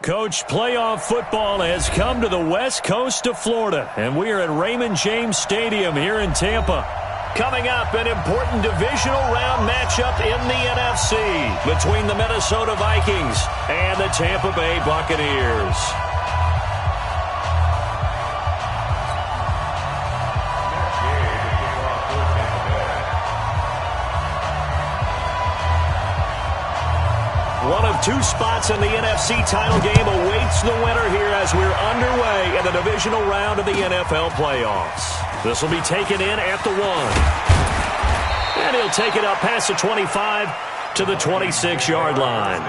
Coach, playoff football has come to the west coast of Florida, and we are at Raymond James Stadium here in Tampa. Coming up, an important divisional round matchup in the NFC between the Minnesota Vikings and the Tampa Bay Buccaneers. One of two spots in the NFC title game awaits the winner here as we're underway in the divisional round of the NFL playoffs. This will be taken in at the 1. And he'll take it up past the 25 to the 26-yard line.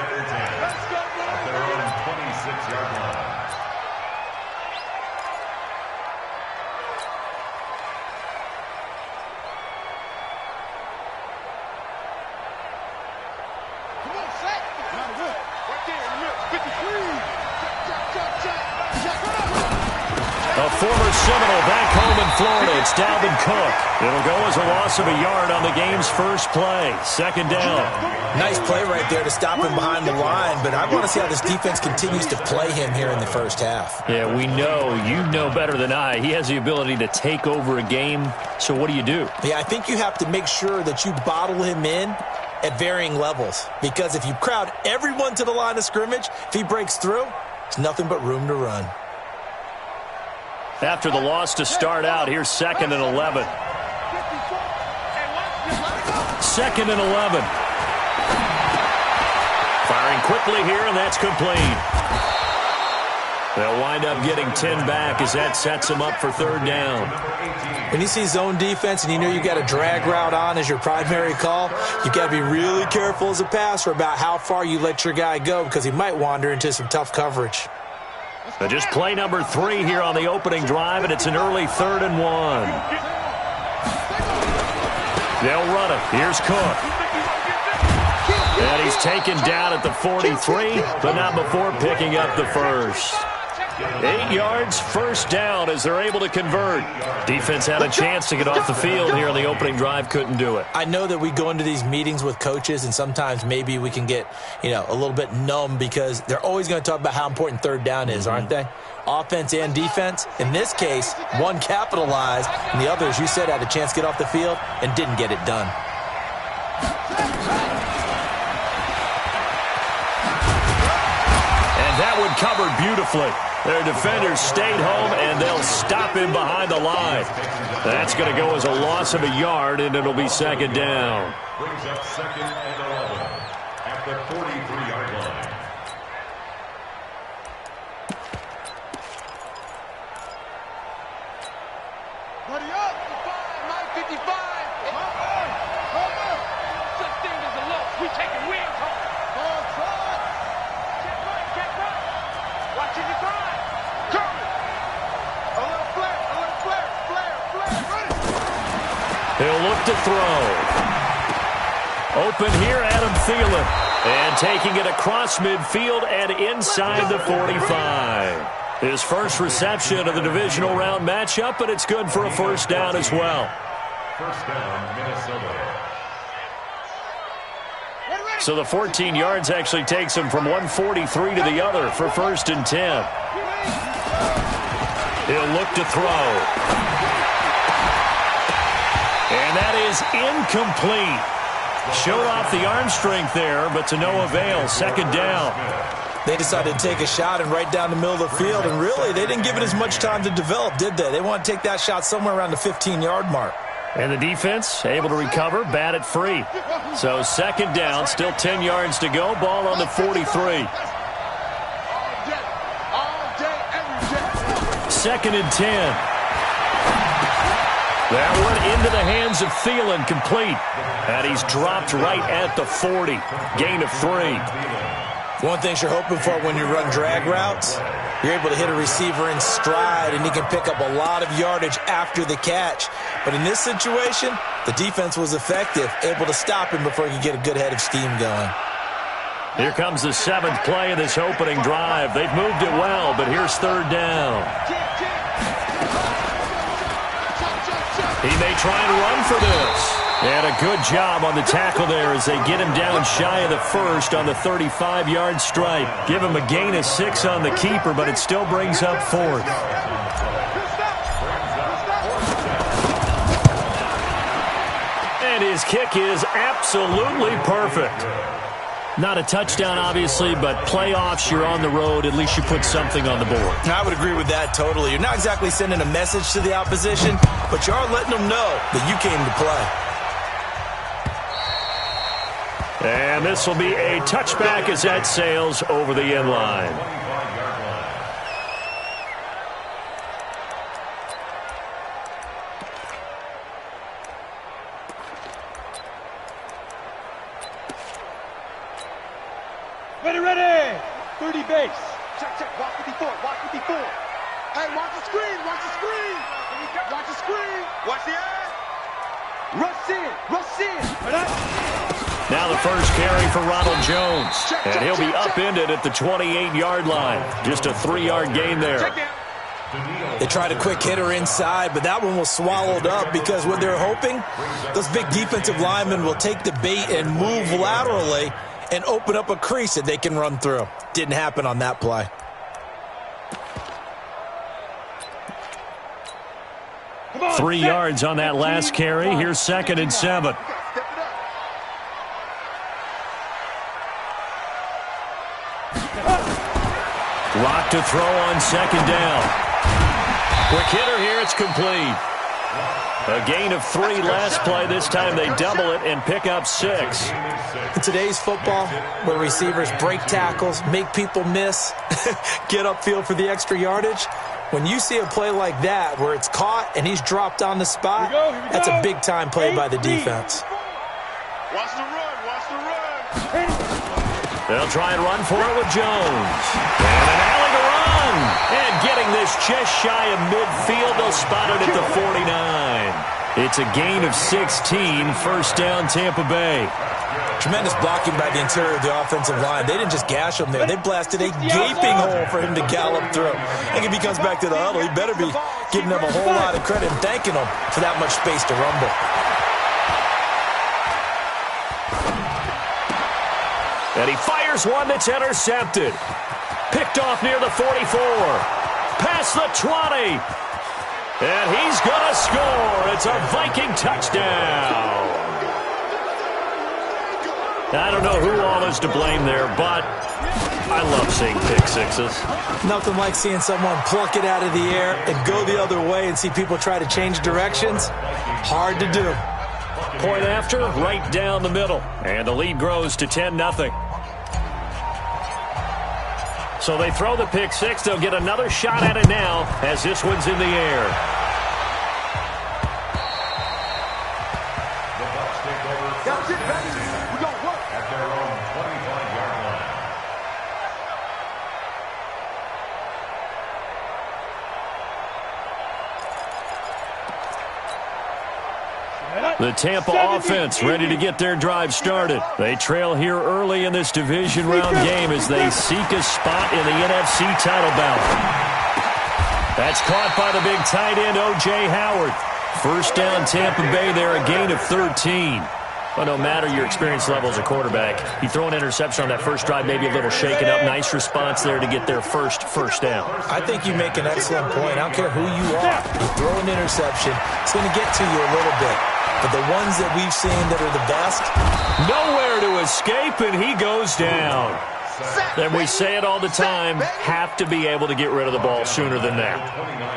A former Seminole back home in Florida. It's Dalvin Cook. It'll go as a loss of a yard on the game's first play. Second down. Nice play right there to stop him behind the line, but I want to see how this defense continues to play him here in the first half. Yeah, we know. You know better than I. He has the ability to take over a game. So what do? Yeah, I think you have to make sure that you bottle him in at varying levels, because if you crowd everyone to the line of scrimmage, if he breaks through, there's nothing but room to run. After the loss to start out, here's 2nd and 11. 2nd and 11. Firing quickly here, and that's complete. They'll wind up getting 10 back as that sets them up for 3rd down. When you see zone defense and you know you got a drag route on as your primary call, you got to be really careful as a passer about how far you let your guy go, because he might wander into some tough coverage. But just play number 3 here on the opening drive, and it's an early 3rd and 1. They'll run it. Here's Cook. And he's taken down at the 43, but not before picking up the first. 8 yards, first down as they're able to convert. Defense had a chance to get off the field here on the opening drive, couldn't do it. I know that we go into these meetings with coaches, and sometimes maybe we can get, a little bit numb, because they're always going to talk about how important 3rd down is, aren't they? Offense and defense. In this case, one capitalized, and the other, as you said, had a chance to get off the field and didn't get it done. And that one covered beautifully. Their defenders stayed home, and they'll stop him behind the line. That's going to go as a loss of a yard, and it'll be 2nd down. Brings up 2nd and 11 at the 43-yard line. Buddy up! 955! Such thing as a loss. We taking wins home. Check right. Watching the grind. He'll look to throw. Open here, Adam Thielen. And taking it across midfield and inside the 45. His first reception of the divisional round matchup, but it's good for a first down as well. First down, Minnesota. So the 14 yards actually takes him from 143 to the other for 1st and 10. He'll look to throw. And that is incomplete. Showed off the arm strength there, but to no avail. 2nd down. They decided to take a shot and right down the middle of the field, and really, they didn't give it as much time to develop, did they? They want to take that shot somewhere around the 15-yard mark. And the defense able to recover, bat it free. So 2nd down, still 10 yards to go. Ball on the 43. 2nd and 10. That one into the hands of Thielen, complete. And he's dropped right at the 40. Gain of 3. One thing you're hoping for when you run drag routes, you're able to hit a receiver in stride, and he can pick up a lot of yardage after the catch. But in this situation, the defense was effective, able to stop him before he could get a good head of steam going. Here comes the 7th play of this opening drive. They've moved it well, but here's 3rd down. He may try and run for this. And a good job on the tackle there as they get him down shy of the first on the 35-yard stripe. Give him a gain of 6 on the keeper, but it still brings up 4th. And his kick is absolutely perfect. Not a touchdown, obviously, but playoffs, you're on the road. At least you put something on the board. I would agree with that totally. You're not exactly sending a message to the opposition, but you are letting them know that you came to play. And this will be a touchback as that sails over the end line. Ready. 30 base. Check. Watch 54. Hey, watch the screen. Watch the screen. Watch the eye. Rush in. Now the first carry for Ronald Jones. And he'll be upended at the 28-yard line. Just a 3-yard gain there. They tried a quick hitter inside, but that one was swallowed up because what they're hoping, those big defensive linemen will take the bait and move laterally and open up a crease that they can run through. Didn't happen on that play. On, 3 yards on that last carry. Here's 2nd and 7. Lock to throw on 2nd down. Quick hitter here. It's complete. A gain of 3 last play. This time they double it and pick up 6. In today's football, where receivers break tackles, make people miss, get upfield for the extra yardage, when you see a play like that where it's caught and he's dropped on the spot, that's a big-time play by the defense. Watch the run. They'll try and run for it with Jones. And an alley to run. And getting this just shy of midfield, they'll spot it at the 49. It's a gain of 16, first down Tampa Bay. Tremendous blocking by the interior of the offensive line. They didn't just gash him there. They blasted a gaping hole for him to gallop through. I think if he comes back to the huddle, he better be giving them a whole lot of credit and thanking them for that much space to rumble. And he fires one that's intercepted. Picked off near the 44. Past the 20. And he's going to score. It's a Viking touchdown. I don't know who all is to blame there, but I love seeing pick sixes. Nothing like seeing someone pluck it out of the air and go the other way and see people try to change directions. Hard to do. Point after, right down the middle. And the lead grows to 10-0. So they throw the pick six. They'll get another shot at it now as this one's in the air. That's it, baby. We're going to work. At their own 25-yard line. The Tampa offense ready to get their drive started. They trail here early in this division round game as they seek a spot in the NFC title bout. That's caught by the big tight end, O.J. Howard. First down Tampa Bay there, a gain of 13. But no matter your experience level as a quarterback, you throw an interception on that first drive, maybe a little shaken up. Nice response there to get their first down. I think you make an excellent point. I don't care who you are. You throw an interception, it's going to get to you a little bit. But the ones that we've seen that are the best, nowhere to escape, and he goes down. And we say it all the time, have to be able to get rid of the ball sooner than that.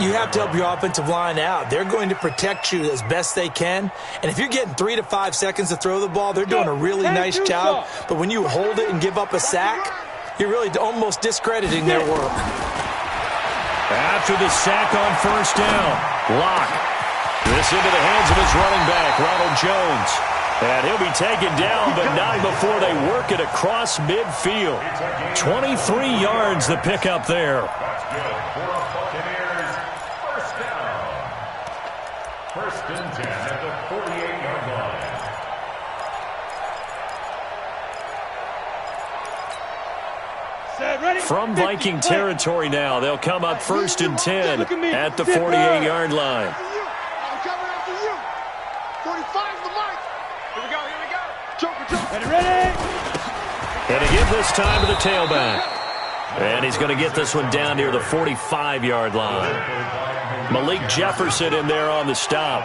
you have to help your offensive line out. They're going to protect you as best they can. And if you're getting 3 to 5 seconds to throw the ball, they're doing a really nice job. But when you hold it and give up a sack, you're really almost discrediting their work. After the sack on first down, Locke. This into the hands of his running back, Ronald Jones. And he'll be taken down, but not before they work it across midfield. 23 yards the pickup there. That's good for the Buccaneers. First down. First and 10 at the 48-yard line. From Viking territory now, they'll come up first and 10 at the 48-yard line. I'm coming after you. 45's the mark. Ready? And to give this time to the tailback. And he's going to get this one down near the 45-yard line. Malik Jefferson in there on the stop.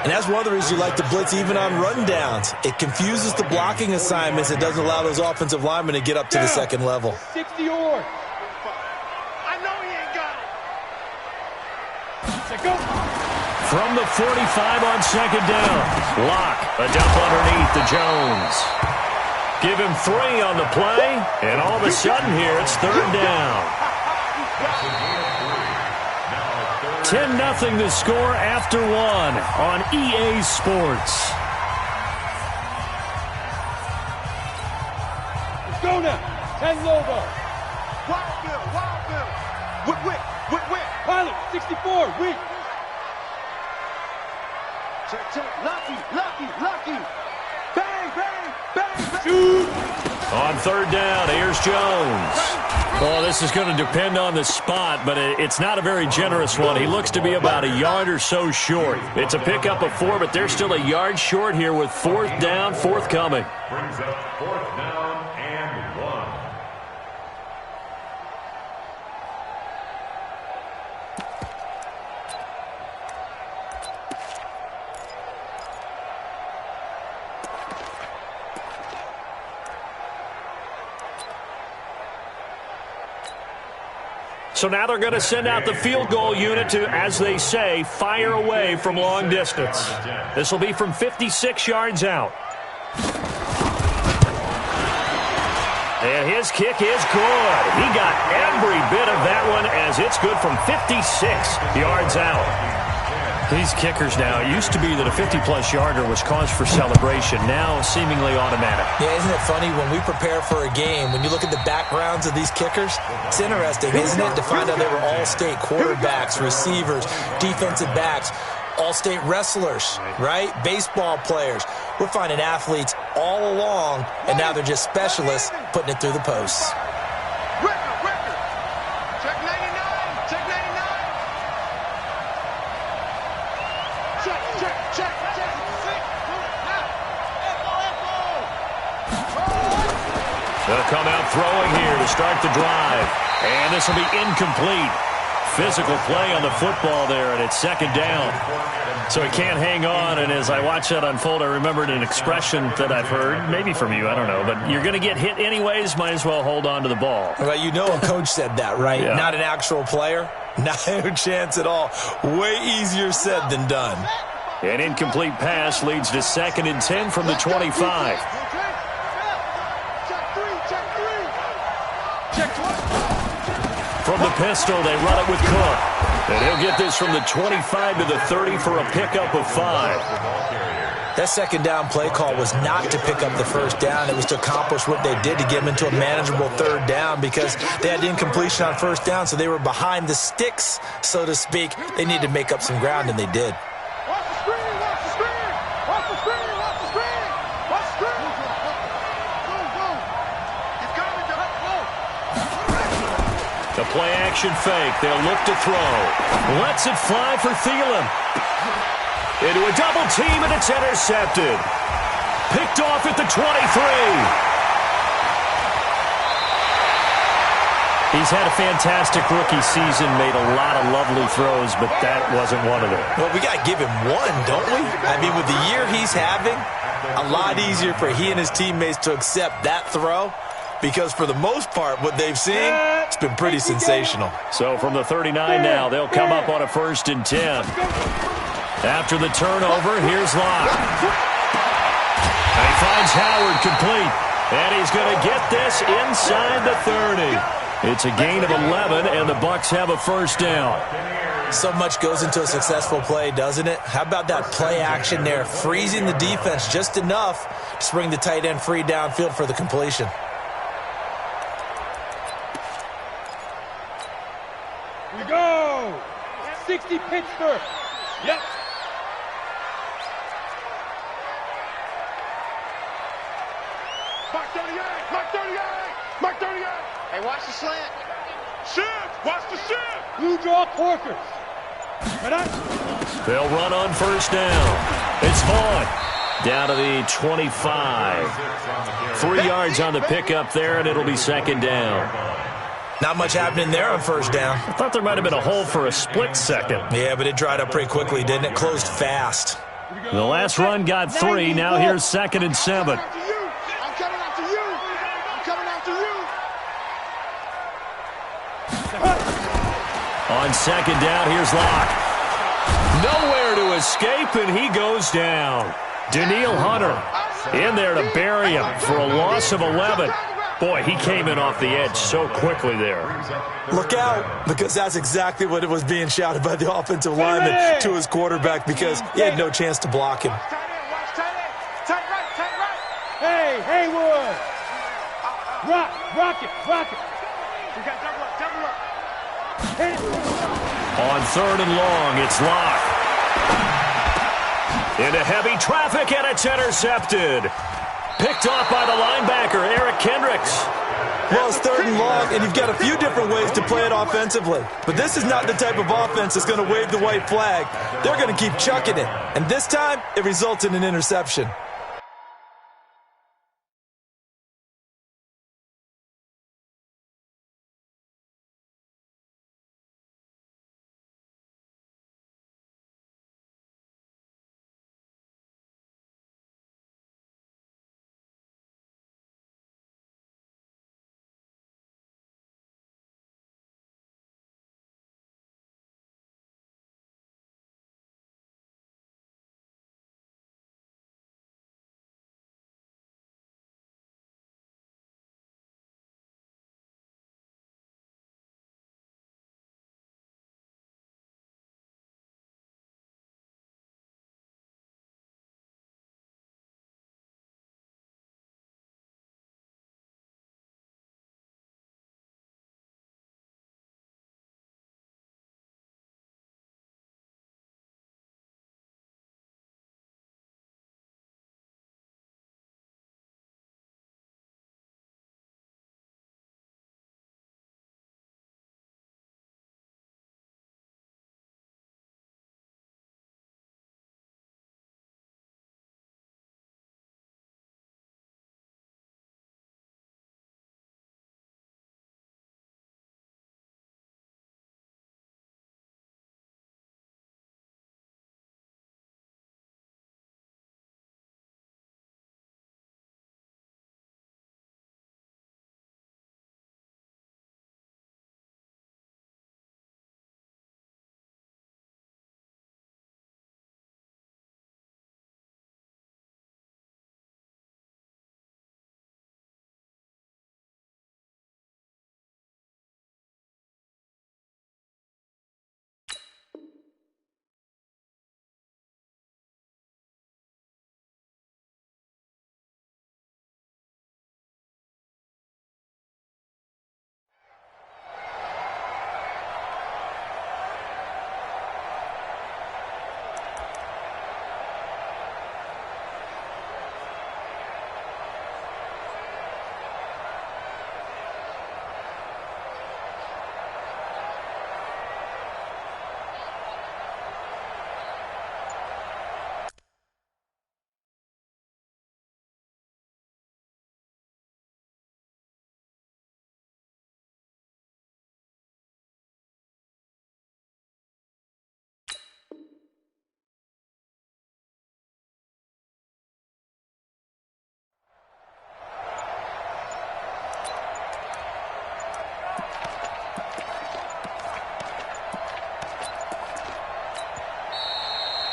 And that's one of the reasons you like to blitz even on rundowns. It confuses the blocking assignments. It doesn't allow those offensive linemen to get up to the second level. 60 or. I know he ain't got it. Go. From the 45 on second down. Lock, a dump underneath to Jones. Give him 3 on the play, and all of a sudden here it's third down. 10-0 the score after 1 on EA Sports. Let's go now. 10 logo. Wild Bill. Whip. Pilot, 64, weak. Check. Lucky. Bang. Shoot. On third down, here's Jones. Well, this is going to depend on the spot, but it's not a very generous one. He looks to be about a yard or so short. It's a pickup of 4, but they're still a yard short here with fourth down, forthcoming. Brings up 4th down and 1. So now they're going to send out the field goal unit to, as they say, fire away from long distance. This will be from 56 yards out. And his kick is good. He got every bit of that one as it's good from 56 yards out. These kickers now, it used to be that a 50-plus yarder was cause for celebration. Now seemingly automatic. Yeah, isn't it funny when we prepare for a game, when you look at the backgrounds of these kickers, it's interesting, isn't it, to find out they were all-state quarterbacks, receivers, defensive backs, all-state wrestlers, right? Baseball players. We're finding athletes all along, and now they're just specialists putting it through the posts. Record. Check 99. Check. They'll come out throwing here to start the drive. And this will be incomplete. Physical play on the football there, and it's second down. So he can't hang on, and as I watch that unfold, I remembered an expression that I've heard, maybe from you, I don't know, but you're going to get hit anyways, might as well hold on to the ball. Well, you know a coach said that, right? Yeah. Not an actual player. No chance at all. Way easier said than done. An incomplete pass leads to 2nd and 10 from the 25. From the pistol, they run it with Cook. And he'll get this from the 25 to the 30 for a pickup of 5. That second down play call was not to pick up the first down. It was to accomplish what they did to get them into a manageable third down because they had incompletion on first down, so they were behind the sticks, so to speak. They needed to make up some ground, and they did. The play-action fake. They'll look to throw. Lets it fly for Thielen. Into a double team, and it's intercepted. Picked off at the 23. He's had a fantastic rookie season, made a lot of lovely throws, but that wasn't one of them. Well, we got to give him one, don't we? I mean, with the year he's having, a lot easier for he and his teammates to accept that throw because for the most part, what they've seen, it's been pretty sensational. So from the 39 now, they'll come up on a 1st and 10. After the turnover, here's Locke. And he finds Howard complete. And he's going to get this inside the 30. It's a gain of 11, and the Bucs have a first down. So much goes into a successful play, doesn't it? How about that play action there, freezing the defense just enough to bring the tight end free downfield for the completion. Here we go. 60 Pittsburgh. Yep. Mark 38. Mark 38. Mark 38. Hey, watch the slant. Shift. Watch the shift. Blue draw Corkers. They'll run on first down. It's Vaughn. Down to the 25. 3 yards on the pickup there, and it'll be second down. Not much happening there on first down. I thought there might have been a hole for a split second. Yeah, but it dried up pretty quickly, didn't it? Closed fast. The last run got 3. Now here's 2nd and 7. I'm coming after you. I'm coming after you. On second down, here's Locke. Nowhere to escape, and he goes down. Daniil Hunter in there to bury him for a loss of 11. Boy, he came in off the edge so quickly there. Look out, because that's exactly what it was being shouted by the offensive lineman to his quarterback, because he had no chance to block him. Tight end, watch tight end. Tight right. Hey, Haywood. Rock it. We got double up. Hit it. On 3rd and long, it's Locke. Into heavy traffic, and it's intercepted. Picked off by the linebacker, Eric Kendricks. Well, it's 3rd and long, and you've got a few different ways to play it offensively. But this is not the type of offense that's going to wave the white flag. They're going to keep chucking it. And this time, it results in an interception.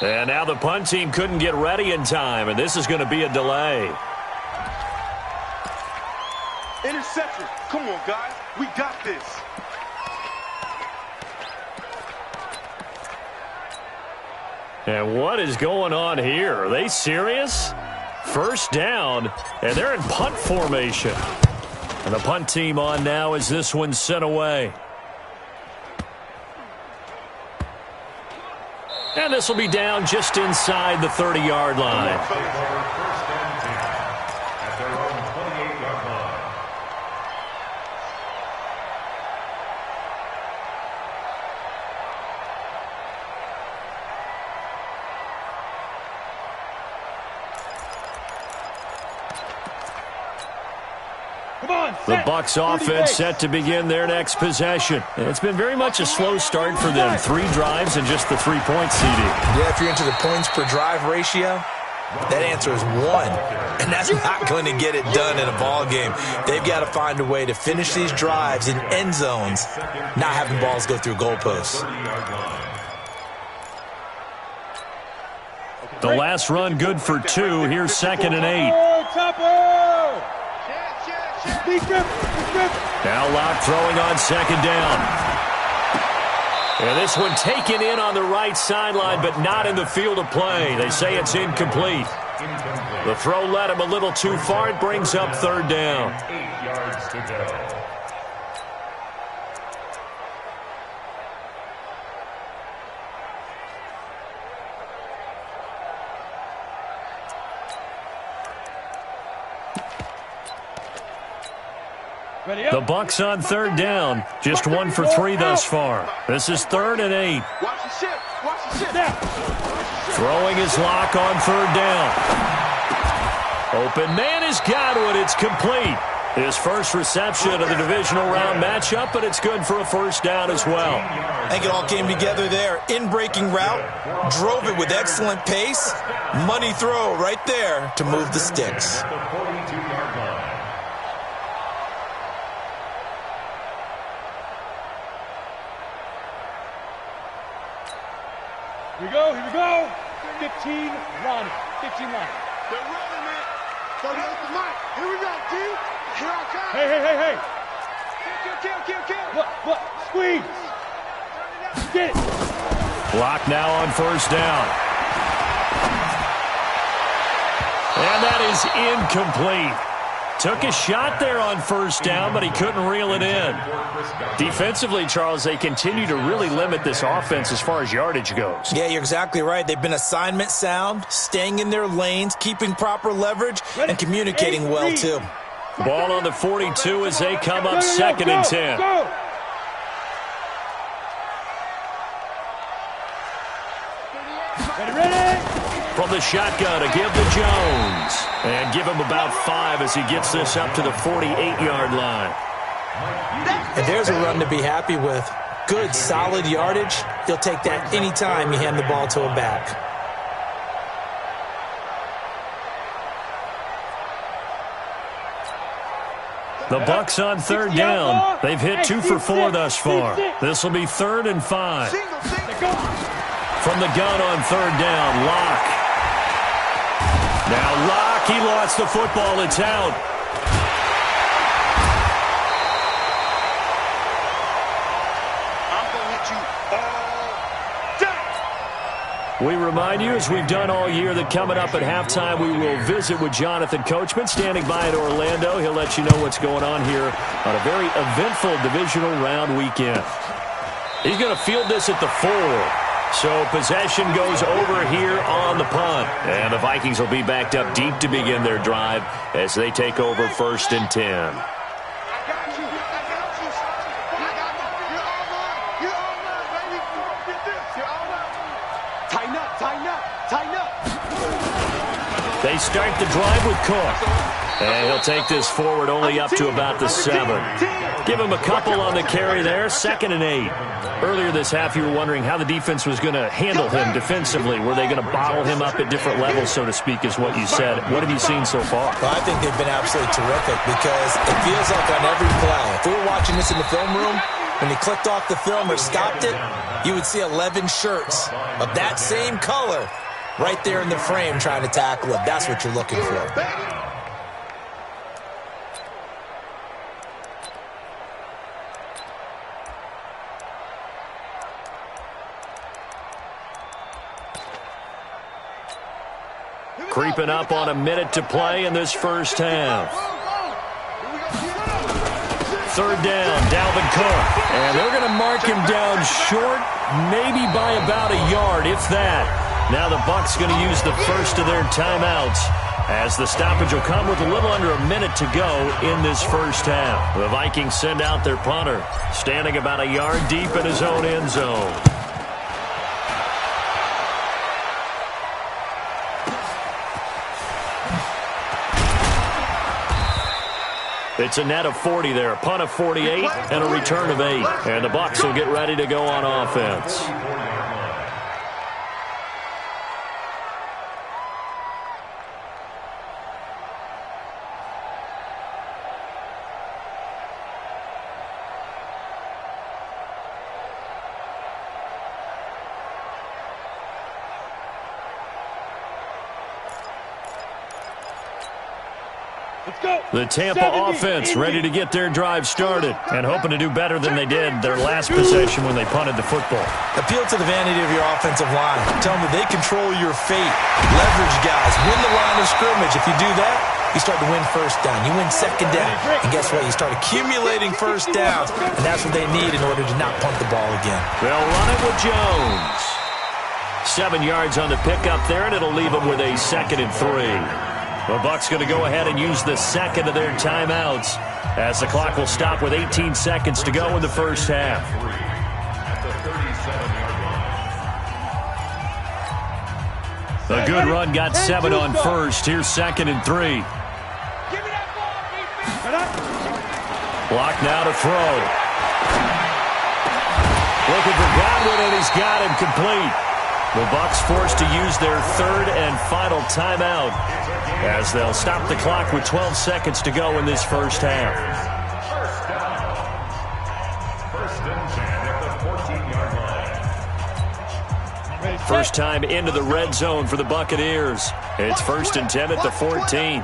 And now the punt team couldn't get ready in time, and this is going to be a delay. Interception. Come on, guys. We got this. And what is going on here? Are they serious? First down, and they're in punt formation. And the punt team on now as this one's sent away. And this will be down just inside the 30-yard line. First and 10 at their own 28-yard line. The Bucs offense set to begin their next possession. And it's been very much a slow start for them. 3 drives and just the 3-point CD. Yeah, if you're into the points per drive ratio, that answer is 1. And that's not going to get it done in a ball game. They've got to find a way to finish these drives in end zones, not having balls go through goalposts. The last run good for 2. Here's 2nd and 8. Now Locke throwing on 2nd down. And this one taken in on the right sideline, but not in the field of play. They say it's incomplete. The throw led him a little too far. It brings up 3rd down. 8 yards to go. The Bucs on 3rd down. Just 1 for 3 thus far. This is 3rd and 8. Throwing his Locke on 3rd down. Open man has got it. It's complete. His first reception of the divisional round matchup, but it's good for a 1st down as well. I think it all came together there. In-breaking route, drove it with excellent pace. Money throw right there to move the sticks. Here we go. 15 line. 15 line. They're rolling, man. So there's the mic. Here we go, G. Here I come. Hey. Kill. Look. Squeeze. Get it. Block now on 1st down. And that is incomplete. Took a shot there on 1st down, but he couldn't reel it in. Defensively, Charles, they continue to really limit this offense as far as yardage goes. Yeah, you're exactly right. They've been assignment sound, staying in their lanes, keeping proper leverage, and communicating well, too. Ball on the 42 as they come up 2nd and 10. Ready? From the shotgun to give to Jones. And give him about 5 as he gets this up to the 48-yard line. And there's a run to be happy with. Good, solid yardage. He'll take that anytime you hand the ball to him back. The Bucs on 3rd down. They've hit 2 for 4 thus far. This will be 3rd and 5. From the gun on 3rd down, Locke. Now Locke, he lost the football. It's out. We remind you, as we've done all year, that coming up at halftime, we will visit with Jonathan Coachman, standing by in Orlando. He'll let you know what's going on here on a very eventful divisional round weekend. He's going to field this at the 4. So possession goes over here on the punt. And the Vikings will be backed up deep to begin their drive as they take over 1st and 10. They start the drive with Cook. And he'll take this forward only up to about the 7. Give him a couple on the carry there. 2nd and 8. Earlier this half, you were wondering how the defense was going to handle him defensively. Were they going to bottle him up at different levels, so to speak, is what you said. What have you seen so far? Well, I think they've been absolutely terrific because it feels like on every play, if we were watching this in the film room, when he clicked off the film or stopped it, you would see 11 shirts of that same color right there in the frame trying to tackle him. That's what you're looking for. Creeping up on a minute to play in this first half. 3rd down, Dalvin Cook. And they're going to mark him down short, maybe by about a yard, if that. Now the Bucs going to use the first of their timeouts as the stoppage will come with a little under a minute to go in this first half. The Vikings send out their punter, standing about a yard deep in his own end zone. It's a net of 40 there, a punt of 48, and a return of 8. And the Bucs will get ready to go on offense. The Tampa offense ready to get their drive started and hoping to do better than they did their last possession when they punted the football. Appeal to the vanity of your offensive line. Tell them that they control your fate. Leverage guys. Win the line of scrimmage. If you do that, you start to win first down. You win second down. And guess what? You start accumulating first downs, and that's what they need in order to not punt the ball again. They'll run it with Jones. 7 yards on the pickup there, and it'll leave them with a 2nd and 3. The Bucs going to go ahead and use the second of their timeouts as the clock will stop with 18 seconds to go in the first half. A good run got 7 on first. Here's 2nd and 3. Block now to throw. Looking for Godwin, and he's got him complete. The Bucs forced to use their 3rd and final timeout as they'll stop the clock with 12 seconds to go in this first half. First and 10 at the 14-yard line. First time into the red zone for the Buccaneers. It's 1st and 10 at the 14.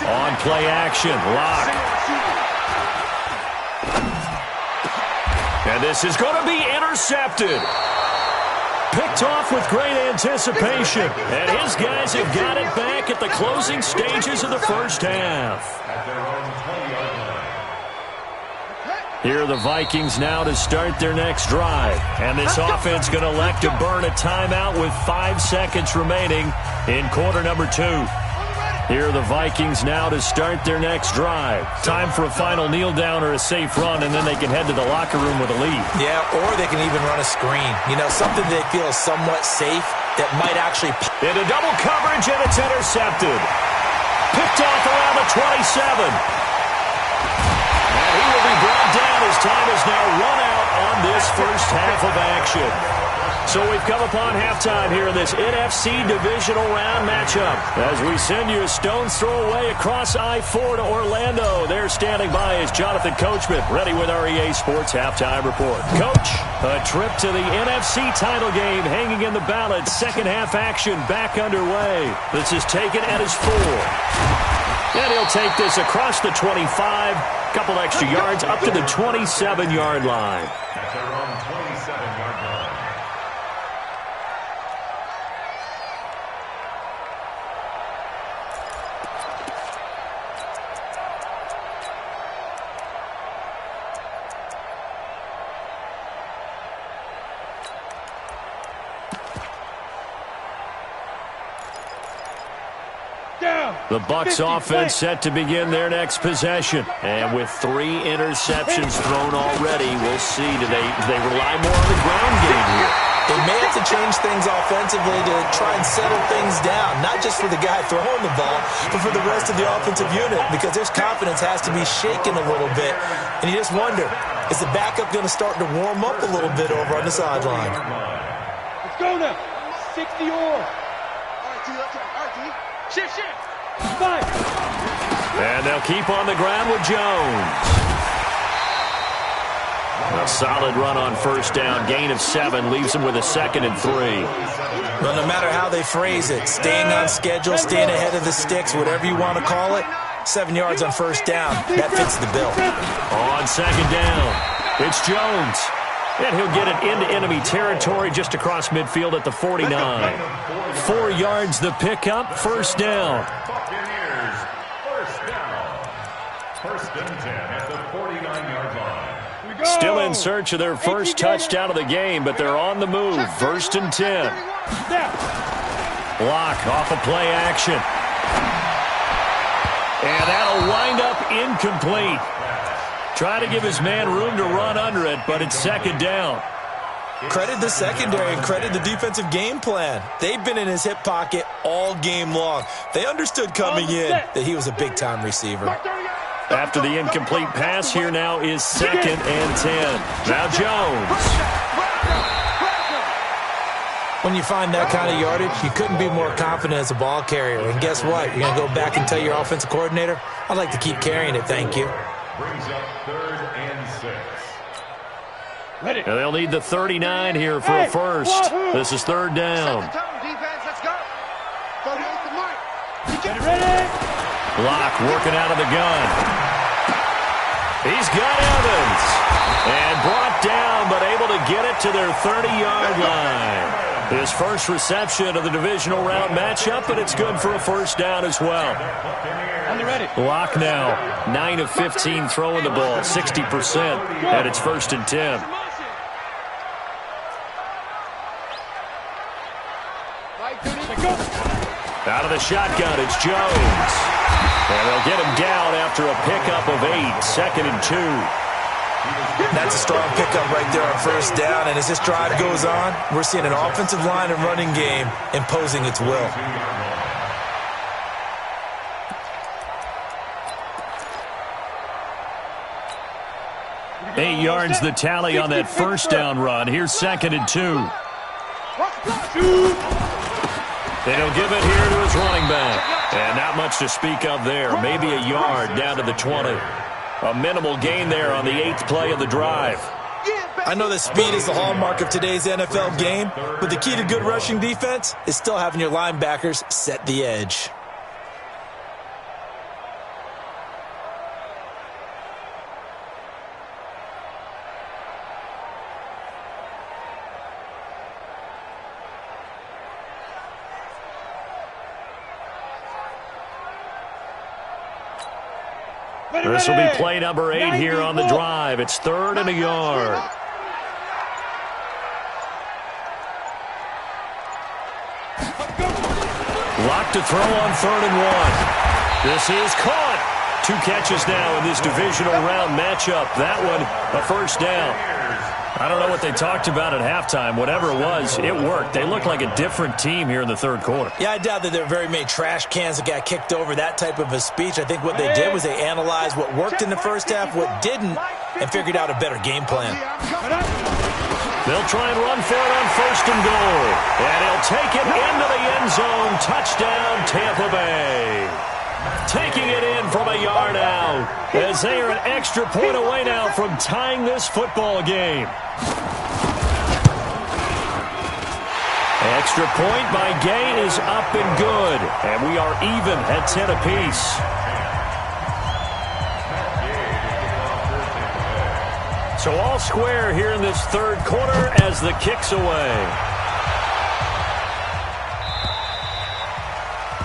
On play action, Lock. And this is going to be intercepted. Picked off with great anticipation. And his guys have got it back at the closing stages of the first half. Here are the Vikings now to start their next drive. And this offense going to elect to burn a timeout with 5 seconds remaining in quarter number 2. Here are the Vikings now to start their next drive. Time for a final kneel down or a safe run, and then they can head to the locker room with a lead. Yeah, or they can even run a screen. You know, something they feel is somewhat safe that might actually... Into double coverage, and it's intercepted. Picked off around the 27. And he will be brought down as time is now run out on this first half of action. So we've come upon halftime here in this NFC divisional round matchup as we send you a stone's throw away across I-4 to Orlando. There standing by is Jonathan Coachman, ready with our EA Sports Halftime Report. Coach, a trip to the NFC title game hanging in the balance. Second half action back underway. This is taken at his 4. And he'll take this across the 25, couple extra yards up to the 27-yard line. At their own 27-yard line. The Bucs offense set to begin their next possession. And with 3 interceptions thrown already, we'll see today they rely more on the ground game here. They may have to change things offensively to try and settle things down, not just for the guy throwing the ball, but for the rest of the offensive unit, because his confidence has to be shaken a little bit. And you just wonder, is the backup going to start to warm up a little bit over on the sideline? Let's go now. 60 or. All right, T. Shift. And they'll keep on the ground with Jones. A solid run on first down. Gain of 7 leaves them with a 2nd and 3. Well, no matter how they phrase it, staying on schedule, staying ahead of the sticks, whatever you want to call it, 7 yards on first down, that fits the bill. On second down, it's Jones. And he'll get it into enemy territory just across midfield at the 49. 4 yards the pickup, first down. Buccaneers, first down. First and 10 at the 49-yard line. Still in search of their first touchdown of the game, but they're on the move. First and 10. Block off of play action. And that'll wind up incomplete. Trying to give his man room to run under it, but it's second down. Credit the secondary and credit the defensive game plan. They've been in his hip pocket all game long. They understood coming in that he was a big-time receiver. After the incomplete pass, here now is 2nd and 10. Now Jones. When you find that kind of yardage, you couldn't be more confident as a ball carrier. And guess what? You're going to go back and tell your offensive coordinator, I'd like to keep carrying it, thank you. Brings up 3rd and 6. And they'll need the 39 here for a first. This is 3rd down. Defense, let's go. 38 to Mike. Get ready. Locke working out of the gun. He's got Evans. And brought down, but able to get it to their 30-yard line. His first reception of the divisional round matchup, but it's good for a first down as well. Locke now, 9 of 15 throwing the ball, 60%, and it's 1st and 10. Out of the shotgun, it's Jones. And they'll get him down after a pickup of 8, 2nd and 2. That's a strong pickup right there on first down, and as this drive goes on, we're seeing an offensive line and running game imposing its will. 8 yards the tally on that first down run. Here's 2nd and 2. They don't give it here to his running back. And not much to speak of there. Maybe a yard down to the 20. A minimal gain there on the 8th play of the drive. I know that speed is the hallmark of today's NFL game, but the key to good rushing defense is still having your linebackers set the edge. This will be play number 8 here on the drive. It's 3rd and a yard. Locked to throw on 3rd and 1. This is caught. 2 catches now in this divisional round matchup. That one, a first down. I don't know what they talked about at halftime. Whatever it was, it worked. They look like a different team here in the 3rd quarter. Yeah, I doubt that there were very many trash cans that got kicked over, that type of a speech. I think what they did was they analyzed what worked in the first half, what didn't, and figured out a better game plan. They'll try and run for it on 1st and goal. And he'll take it into the end zone. Touchdown, Tampa Bay. Taking it in from a yard out as they are an extra point away now from tying this football game. Extra point by Gay is up and good, and we are even at 10 apiece. So all square here in this 3rd quarter as the kick's away.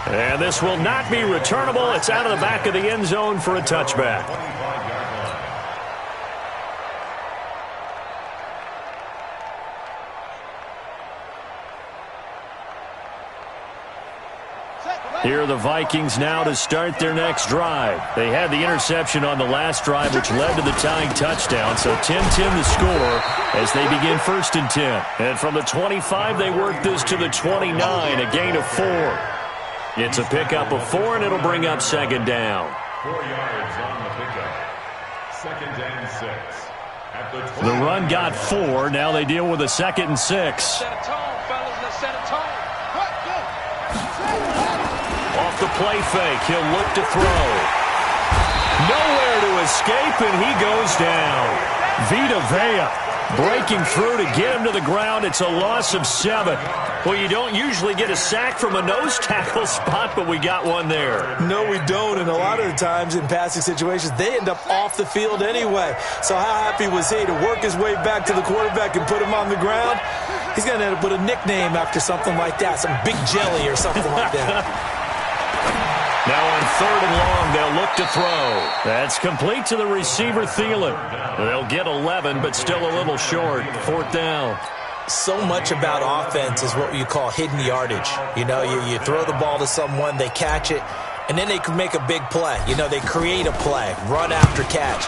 And this will not be returnable. It's out of the back of the end zone for a touchback. Here are the Vikings now to start their next drive. They had the interception on the last drive, which led to the tying touchdown. So 10-10 the score as they begin 1st and 10. And from the 25, they work this to the 29, a gain of 4. It's a pickup of 4, and it'll bring up 2nd down. 4 yards on the pickup. 2nd and 6. At the 20. The run got 4. Now they deal with a 2nd and 6. Set a tone, fellas. Let's set a tone. Off the play fake, he'll look to throw. Nowhere to escape, and he goes down. Vita Vea breaking through to get him to the ground. It's a loss of 7. Well, you don't usually get a sack from a nose tackle spot, but we got one there. No, we don't, and a lot of the times in passing situations, they end up off the field anyway. So how happy was he to work his way back to the quarterback and put him on the ground? He's going to end up with a nickname after something like that, some Big Jelly or something like that. Now on 3rd and long, they'll look to throw. That's complete to the receiver, Thielen. They'll get 11, but still a little short. 4th down. So much about offense is what you call hidden yardage. You know, you throw the ball to someone, they catch it, and then they can make a big play. You know, they create a play, run after catch.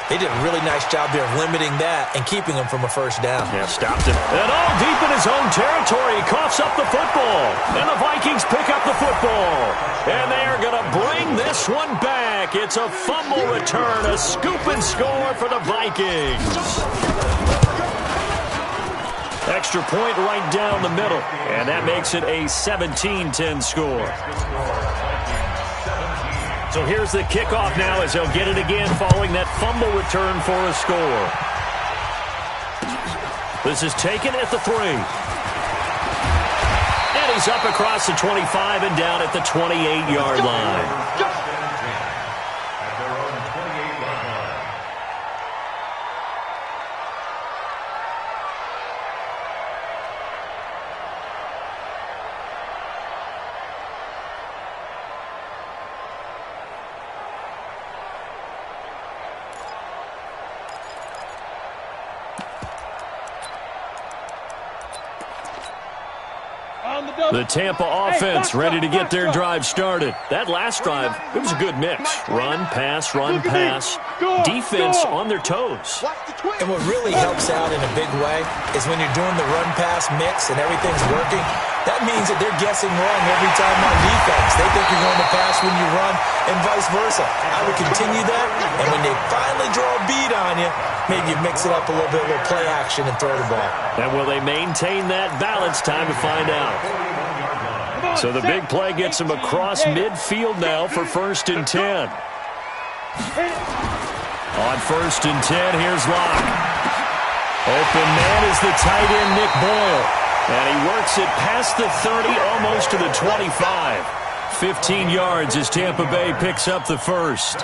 They did a really nice job there of limiting that and keeping him from a first down. Yeah, stopped him. And all deep in his own territory. He coughs up the football. And the Vikings pick up the football. And they are going to bring this one back. It's a fumble return, a scoop and score for the Vikings. Extra point right down the middle. And that makes it a 17-10 score. So here's the kickoff now as they'll get it again following that fumble return for a score. This is taken at the 3. And he's up across the 25 and down at the 28-yard line. The Tampa offense ready to get their drive started. That last drive, it was a good mix. Run, pass, defense on their toes. And what really helps out in a big way is when you're doing the run-pass mix and everything's working, that means that they're guessing wrong every time on defense. They think you're going to pass when you run and vice versa. I would continue that, and when they finally draw a beat on you, maybe you mix it up a little bit, a little play action, and throw the ball. And will they maintain that balance? Time to find out. So the big play gets him across midfield now for 1st and 10. On 1st and 10, here's Locke. Open man is the tight end, Nick Boyle. And he works it past the 30, almost to the 25. 15 yards as Tampa Bay picks up the first.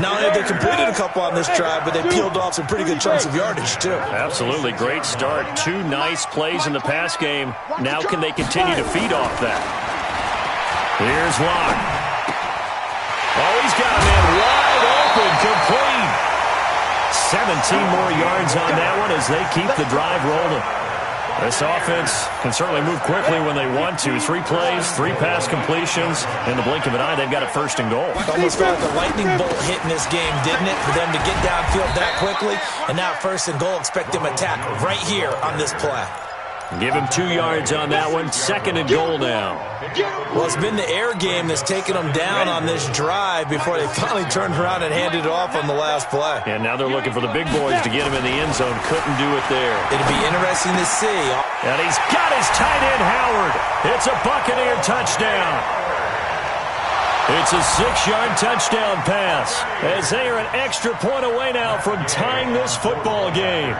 Not only have they completed a couple on this drive, but they peeled off some pretty good chunks of yardage, too. Absolutely. Great start. 2 nice plays in the pass game. Now can they continue to feed off that? Here's Locke. Oh, he's got a man wide open, complete. 17 more yards on that one as they keep the drive rolling. This offense can certainly move quickly when they want to. 3 plays, 3 pass completions. In the blink of an eye, they've got a 1st and goal. Almost felt like a lightning bolt hit in this game, didn't it? For them to get downfield that quickly. And now 1st and goal, expect them to attack right here on this play. Give him 2 yards on that one. 2nd and goal now. Well, it's been the air game that's taken them down on this drive before they finally turned around and handed it off on the last play. And now they're looking for the big boys to get him in the end zone. Couldn't do it there. It'll be interesting to see. And he's got his tight end, Howard. It's a Buccaneer touchdown. It's a 6-yard touchdown pass as they are an extra point away now from tying this football game.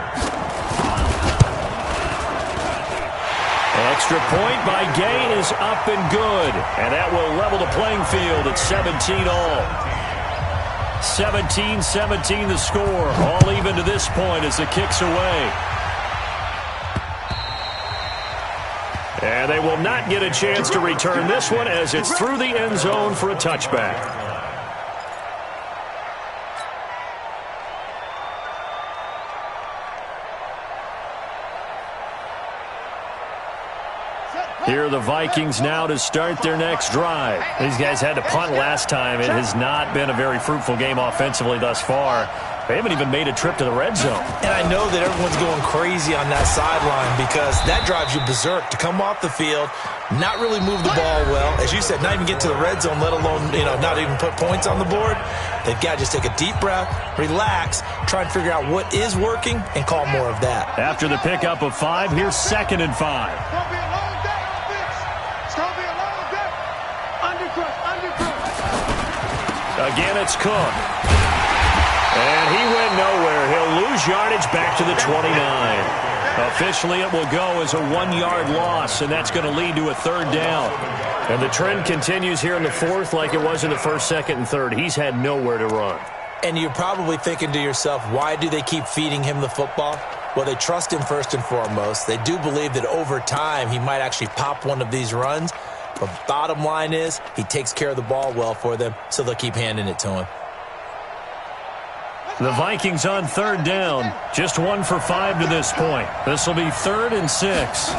Extra point by Gay is up and good. And that will level the playing field at 17 all. 17-17 the score. All even to this point as the kick's away. And they will not get a chance to return this one as it's through the end zone for a touchback. Here are the Vikings now to start their next drive. These guys had to punt last time. It has not been a very fruitful game offensively thus far. They haven't even made a trip to the red zone. And I know that everyone's going crazy on that sideline because that drives you berserk to come off the field, not really move the ball well. As you said, not even get to the red zone, let alone, not even put points on the board. They've got to just take a deep breath, relax, try and figure out what is working, and call more of that. After the pickup of 5, here's 2nd and 5. Again, it's Cook. And he went nowhere. He'll lose yardage back to the 29. Officially, it will go as a 1-yard loss, and that's going to lead to a 3rd down. And the trend continues here in the 4th like it was in the 1st, 2nd, and 3rd. He's had nowhere to run. And you're probably thinking to yourself, why do they keep feeding him the football? Well, they trust him first and foremost. They do believe that over time he might actually pop one of these runs. But bottom line is, he takes care of the ball well for them, so they'll keep handing it to him. The Vikings on 3rd down. Just 1 for 5 to this point. This will be 3rd and 6.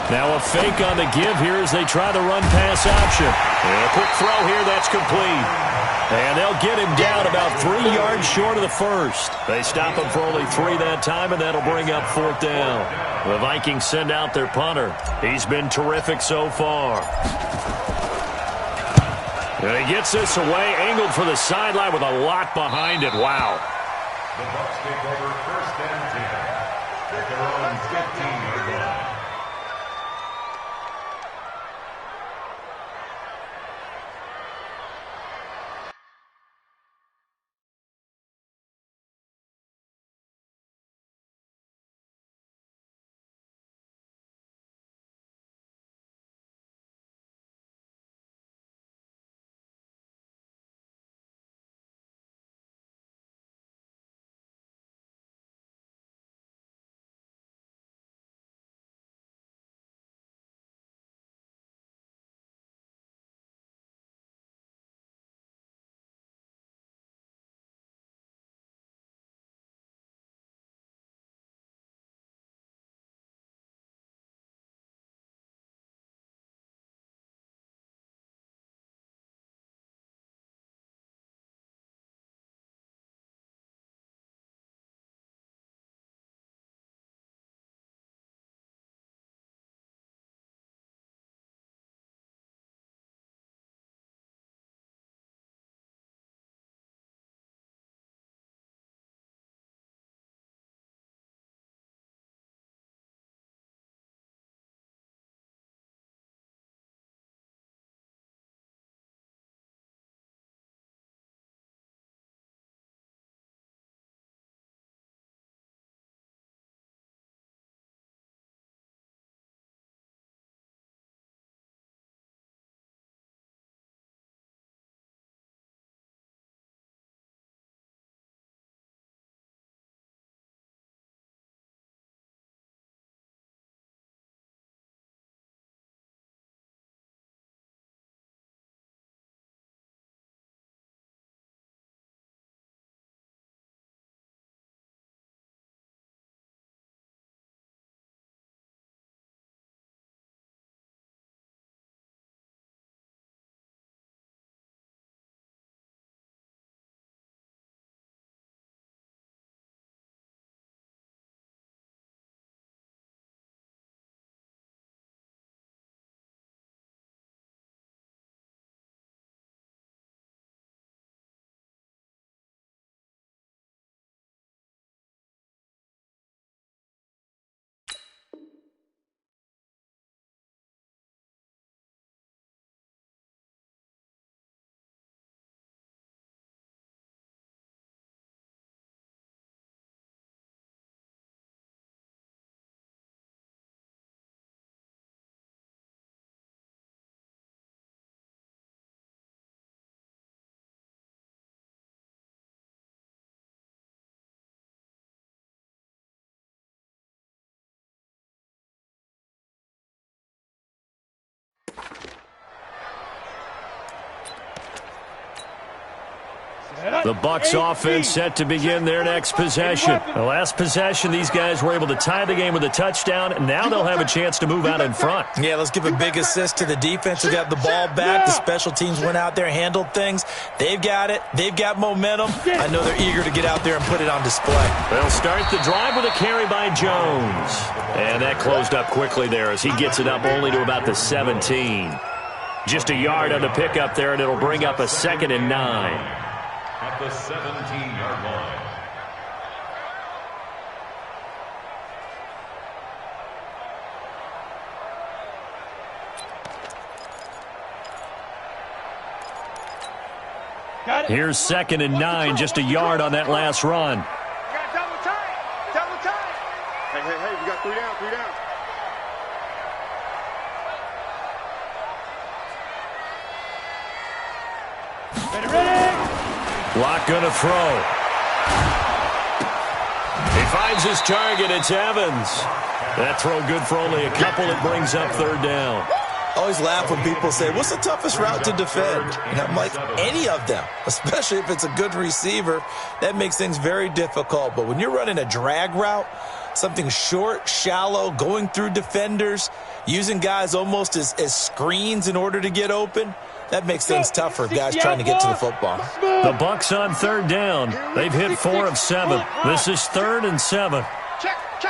Now a fake on the give here as they try the run-pass option. And a quick throw here, that's complete. And they'll get him down about 3 yards short of the first. They stop him for only 3 that time, and that'll bring up 4th down. The Vikings send out their punter. He's been terrific so far. And he gets this away, angled for the sideline with a lot behind it. Wow. The Bucs take over 1st and 10 at their own 15-yard line. The Bucs offense set to begin their next possession. The last possession, these guys were able to tie the game with a touchdown, and now they'll have a chance to move out in front. Yeah, let's give a big assist to the defense who got the ball back. The special teams went out there, handled things. They've got it. They've got momentum. I know they're eager to get out there and put it on display. They'll start the drive with a carry by Jones. And that closed up quickly there as he gets it up only to about the 17. Just a yard on the pickup there, and it'll bring up a 2nd and 9. At the 17-yard line. Here's 2nd and 9, just a yard on that last run. You got double tight. Double tight. Hey, we got 3 down, 3 down. Ready. Lock gonna throw. He finds his target. It's Evans. That throw good for only a couple. It brings up 3rd down. I always laugh when people say, what's the toughest route to defend? And I'm like, any of them, especially if it's a good receiver. That makes things very difficult. But when you're running a drag route, something short, shallow, going through defenders, using guys almost as screens in order to get open, That makes things tough for guys trying to get to the football. The Bucs on third down. They've hit 4 of 7. This is 3rd and 7. Check 43.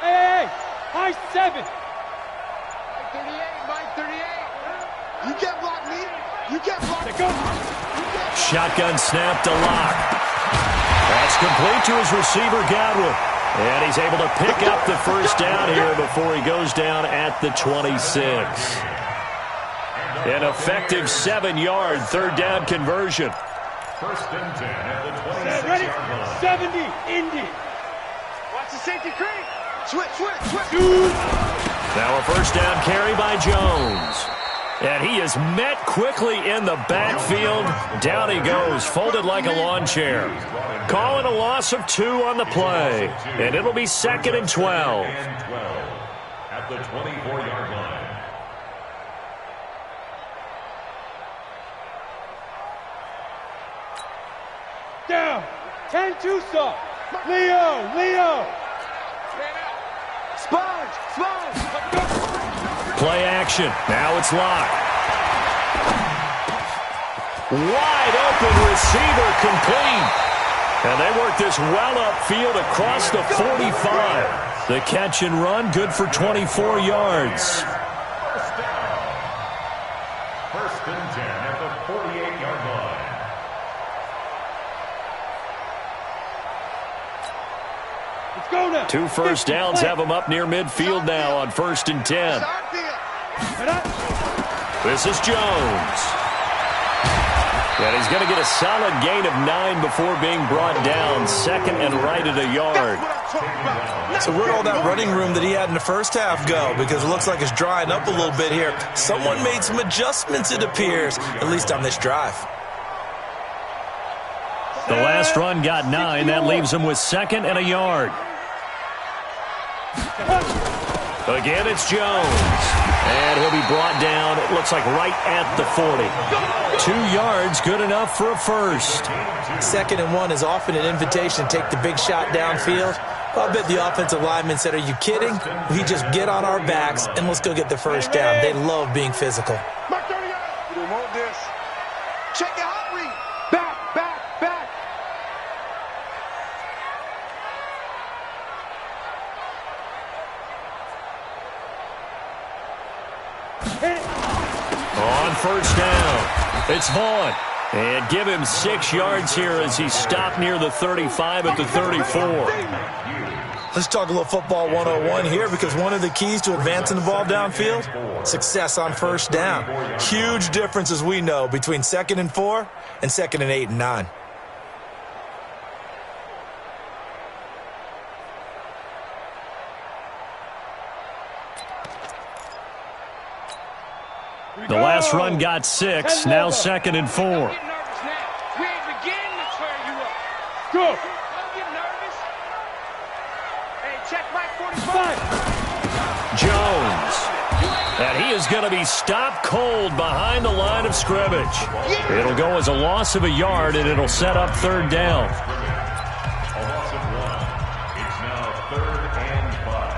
Hey, high 7. Mike 38. You can't block me. You can't block me. Shotgun snap to Lock. That's complete to his receiver, Godwin. And he's able to pick up the first down here before he goes down at the 26. An effective 7-yard third down conversion. 1st and 10 at the 26. Ready? 70, Indy. Watch the safety creep. Switch. Now a first down carry by Jones. And he is met quickly in the backfield. Down he goes, folded like a lawn chair. Calling a loss of 2 on the play. And it'll be 2nd and 12. At the 24-yard line. Down. 10-2 stop. Leo. Sponge. Play action. Now it's Lock. Wide open receiver complete. And they work this well upfield across the 45. The catch and run good for 24 yards. 1st and 10 at the 48-yard line. Let's go now. 2 first downs have him up near midfield now on 1st and 10. This is Jones. And he's going to get a solid gain of 9 before being brought down. 2nd and right at a yard. So where'd all that running room that he had in the first half go? Because it looks like it's drying up a little bit here. Someone made some adjustments, it appears, at least on this drive. The last run got 9. That leaves him with 2nd and a yard. Again, it's Jones. And he'll be brought down, it looks like right at the 40. 2 yards, good enough for a first. 2nd and 1 is often an invitation to take the big shot downfield. I bet the offensive lineman said, are you kidding? We just get on our backs and let's go get the first down. They love being physical. Mark 38. You don't want this. Check your hot read. Back. On first down, it's Vaughn. And give him 6 yards here as he stopped near the 35 at the 34. Let's talk a little football 101 here, because one of the keys to advancing the ball downfield, success on first down. Huge difference, as we know, between 2nd and 4 and 2nd and 8 and 9. The last run got 6, now 2nd and 4. We ain't beginning to tear you up. Go. Don't get nervous. Hey, check Mike 45. Jones. And he is going to be stopped cold behind the line of scrimmage. It'll go as a loss of a yard, and it'll set up 3rd down. A loss of 1. It's now 3rd and 5.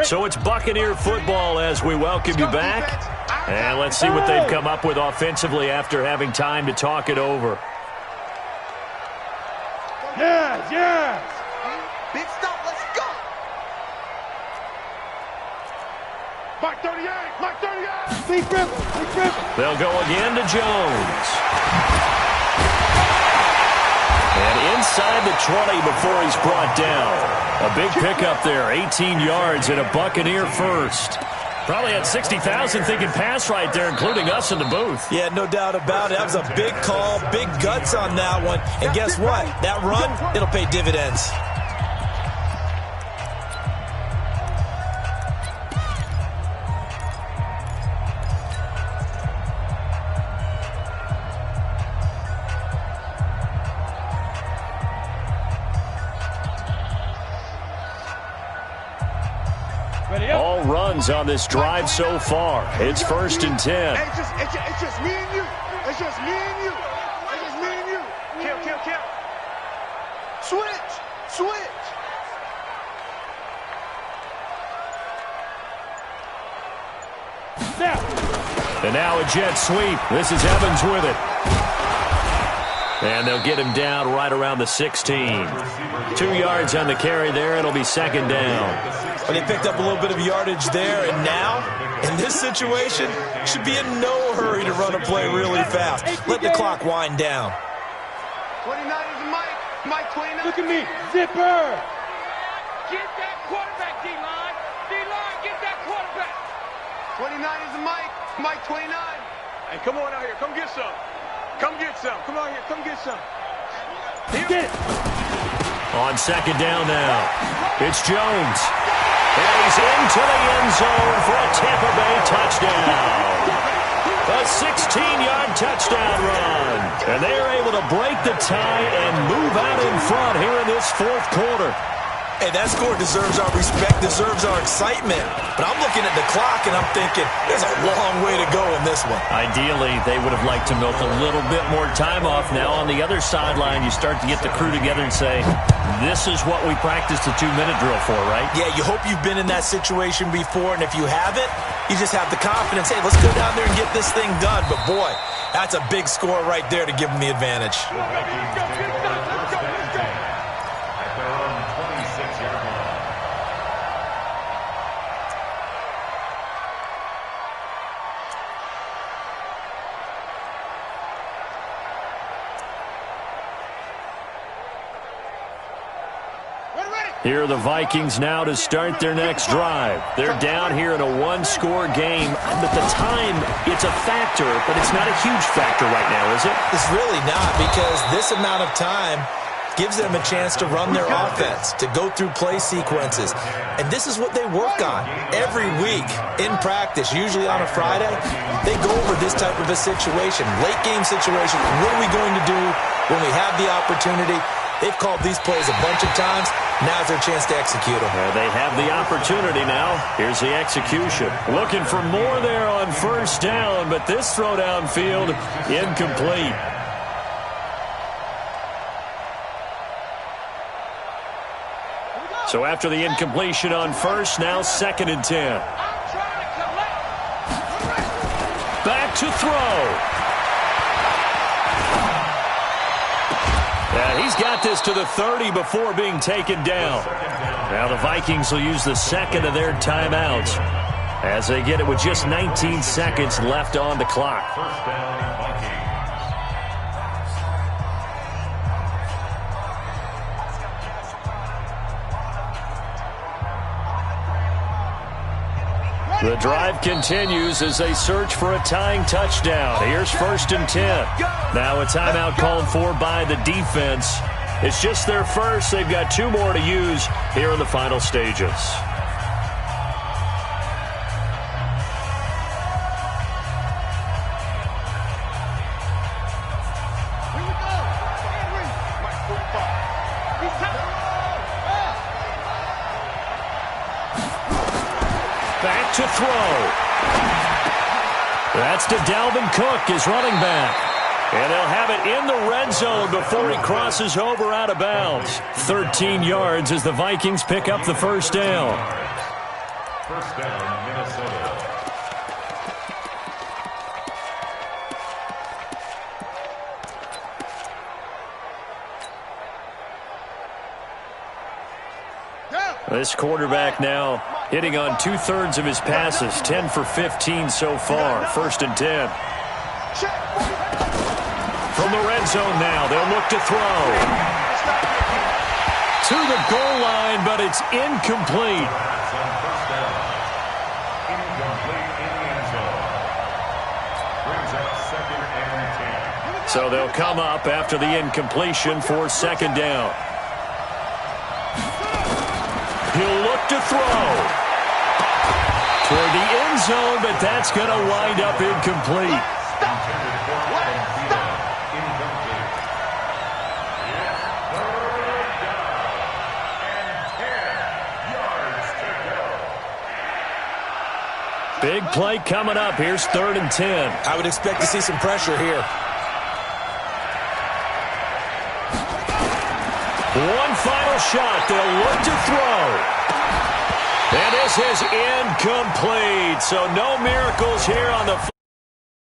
So it's Buccaneer football as we welcome you back. And let's see what they've come up with offensively after having time to talk it over. Yes. Big stop, let's go. Mike 38. Big dribble. They'll go again to Jones. And inside the 20 before he's brought down. A big pickup there, 18 yards and a Buccaneer first. Probably had 60,000 thinking pass right there, including us in the booth. Yeah, no doubt about it. That was a big call, big guts on that one. And guess what? That run, it'll pay dividends. All runs on this drive so far. It's 1st and 10. It's just me and you. It's just me and you. Kill. Switch. And now a jet sweep. This is Evans with it. And they'll get him down right around the 16. 2 yards on the carry there. It'll be second down. Well, they picked up a little bit of yardage there, and now, in this situation, should be in no hurry to run a play really fast. Let the clock wind down. 29 is Mike 29. Look at me. Zipper. Get that quarterback, D-line. D-line, get that quarterback. 29 is Mike 29. Hey, come on out here. Come get some. Come get some. Come on here. Come get some. Get it. On second down now, it's Jones. And he's into the end zone for a Tampa Bay touchdown. A 16-yard touchdown run. And they are able to break the tie and move out in front here in this fourth quarter. Hey, that score deserves our respect, deserves our excitement. But I'm looking at the clock, and I'm thinking, there's a long way to go in this one. Ideally, they would have liked to milk a little bit more time off. Now, on the other sideline, you start to get the crew together and say, this is what we practiced the 2-minute drill for, right? Yeah, you hope you've been in that situation before, and if you haven't, you just have the confidence, hey, let's go down there and get this thing done. But, boy, that's a big score right there to give them the advantage. Here are the Vikings now to start their next drive. They're down here in a one-score game. But the time, it's a factor, but it's not a huge factor right now, is it? It's really not, because this amount of time gives them a chance to run their offense, to go through play sequences. And this is what they work on every week in practice, usually on a Friday. They go over this type of a situation, late-game situation. What are we going to do when we have the opportunity? They've called these plays a bunch of times. Now's their chance to execute them. They have the opportunity now. Here's the execution. Looking for more there on first down, but this throw downfield incomplete. So after the incompletion on first, now 2nd and 10. Back to throw. He's got this to the 30 before being taken down. Now the Vikings will use the second of their timeouts as they get it with just 19 seconds left on the clock. First down, Vikings. The drive continues as they search for a tying touchdown. Here's 1st and 10. Now a timeout called for by the defense. It's just their first. They've got 2 more to use here in the final stages. Back to throw. That's to Dalvin Cook, his running back. And they'll have it in the red zone before he crosses over out of bounds. 13 yards as the Vikings pick up the first down. First down, Minnesota. This quarterback now hitting on 2/3 of his passes, 10 for 15 so far. 1st and 10. From the red zone now, they'll look to throw. To the goal line, but it's incomplete. So they'll come up after the incompletion for 2nd down. He'll look to throw toward the end zone, but that's going to wind up incomplete. Big play coming up. Here's 3rd and 10. I would expect to see some pressure here. One final shot. They'll look to throw. And this is incomplete. So no miracles here on the